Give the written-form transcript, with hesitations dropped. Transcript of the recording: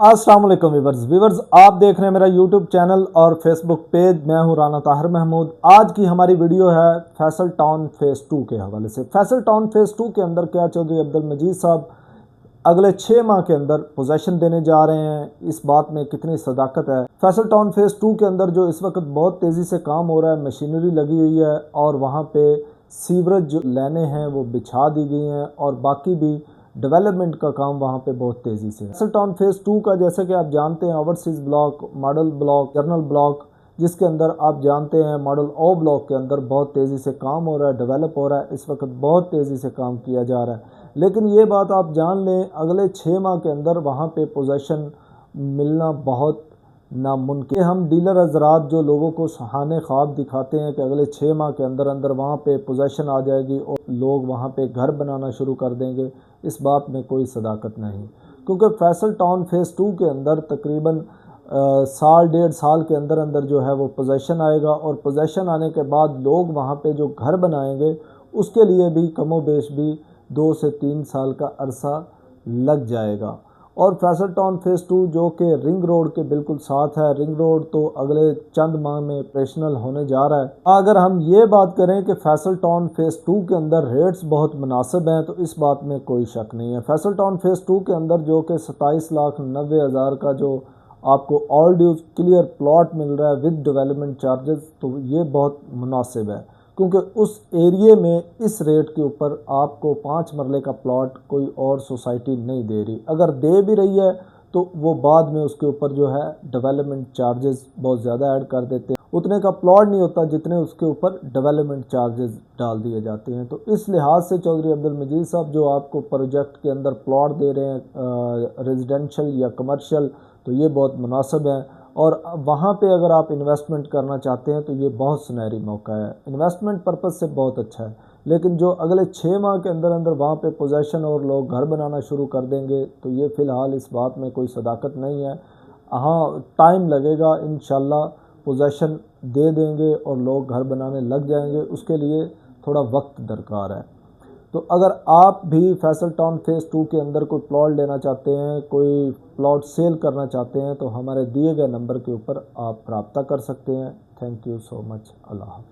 अस्सलाम वालेकुम वीवर्स आप देख रहे हैं मेरा यूट्यूब चैनल और फेसबुक पेज। मैं हूं राना ताहिर महमूद। आज की हमारी वीडियो है फैसल टाउन फेज़ 2 के हवाले से। फैसल टाउन फेज़ 2 के अंदर क्या चौधरी अब्दुल मजीद साहब अगले 6 माह के अंदर पोजेशन देने जा रहे हैं, इस बात में कितनी सदाकत है। फैसल टाउन फेज़ 2 के अंदर जो इस वक्त बहुत तेज़ी से काम हो रहा है, मशीनरी लगी हुई है और वहाँ पे सीवरेज जो लाइनें हैं वो बिछा दी गई हैं और बाकी भी डेवलपमेंट का काम वहाँ पे बहुत तेज़ी से है। फैसल टाउन फेज़ 2 का जैसे कि आप जानते हैं overseas block, model block, journal block, जिसके अंदर आप जानते हैं मॉडल ओ ब्लॉक के अंदर बहुत तेज़ी से काम हो रहा है, डेवलप हो रहा है, इस वक्त बहुत तेज़ी से काम किया जा रहा है। लेकिन ये बात आप जान लें, अगले 6 माह के अंदर वहाँ पे पोजेशन मिलना बहुत नामुमकिन। हम डीलर हजरात जो लोगों को सुहाने ख्वाब दिखाते हैं कि अगले 6 माह के अंदर अंदर वहाँ पे पोजेशन आ जाएगी और लोग वहाँ पे घर बनाना शुरू कर देंगे, इस बात में कोई सदाकत नहीं। क्योंकि फैसल टाउन फेज़ 2 के अंदर तकरीबन साल डेढ़ साल के अंदर अंदर जो है वो पोजेशन आएगा और पोजेशन आने के बाद लोग वहाँ पे जो घर बनाएंगे उसके लिए भी कमोबेश भी 2 से 3 साल का अरसा लग जाएगा। और फैसल टाउन फेज़ 2 जो कि रिंग रोड के बिल्कुल साथ है, रिंग रोड तो अगले चंद माह में ऑपरेशनल होने जा रहा है। अगर हम ये बात करें कि फैसल टाउन फेज़ 2 के अंदर रेट्स बहुत मुनासिब हैं तो इस बात में कोई शक नहीं है। फैसल टाउन फेज़ 2 के अंदर जो कि 27,90,000 का जो आपको ऑल ड्यू क्लियर प्लॉट मिल रहा है विद डेवलपमेंट चार्जेस, तो ये बहुत मुनासिब है क्योंकि उस एरिए में इस रेट के ऊपर आपको 5 मरले का प्लॉट कोई और सोसाइटी नहीं दे रही। अगर दे भी रही है तो वो बाद में उसके ऊपर जो है डेवलपमेंट चार्जेस बहुत ज़्यादा ऐड कर देते हैं। उतने का प्लॉट नहीं होता जितने उसके ऊपर डेवलपमेंट चार्जेस डाल दिए जाते हैं। तो इस लिहाज से चौधरी अब्दुल मजीद साहब जो आपको प्रोजेक्ट के अंदर प्लॉट दे रहे हैं रेजिडेंशल या कमर्शियल, तो ये बहुत मुनासिब है। और वहाँ पे अगर आप इन्वेस्टमेंट करना चाहते हैं तो ये बहुत सुनहरी मौका है, इन्वेस्टमेंट पर्पज़ से बहुत अच्छा है। लेकिन जो अगले 6 माह के अंदर अंदर वहाँ पे पोजेशन और लोग घर बनाना शुरू कर देंगे तो ये फ़िलहाल इस बात में कोई सदाकत नहीं है। हाँ, टाइम लगेगा, इंशाल्लाह पोजेशन दे देंगे और लोग घर बनाने लग जाएंगे, उसके लिए थोड़ा वक्त दरकार है। तो अगर आप भी फैसल टाउन फेज़ 2 के अंदर कोई प्लॉट लेना चाहते हैं, कोई प्लॉट सेल करना चाहते हैं तो हमारे दिए गए नंबर के ऊपर आप रब्ता कर सकते हैं। Thank you so much. Allah हाफ़िज़।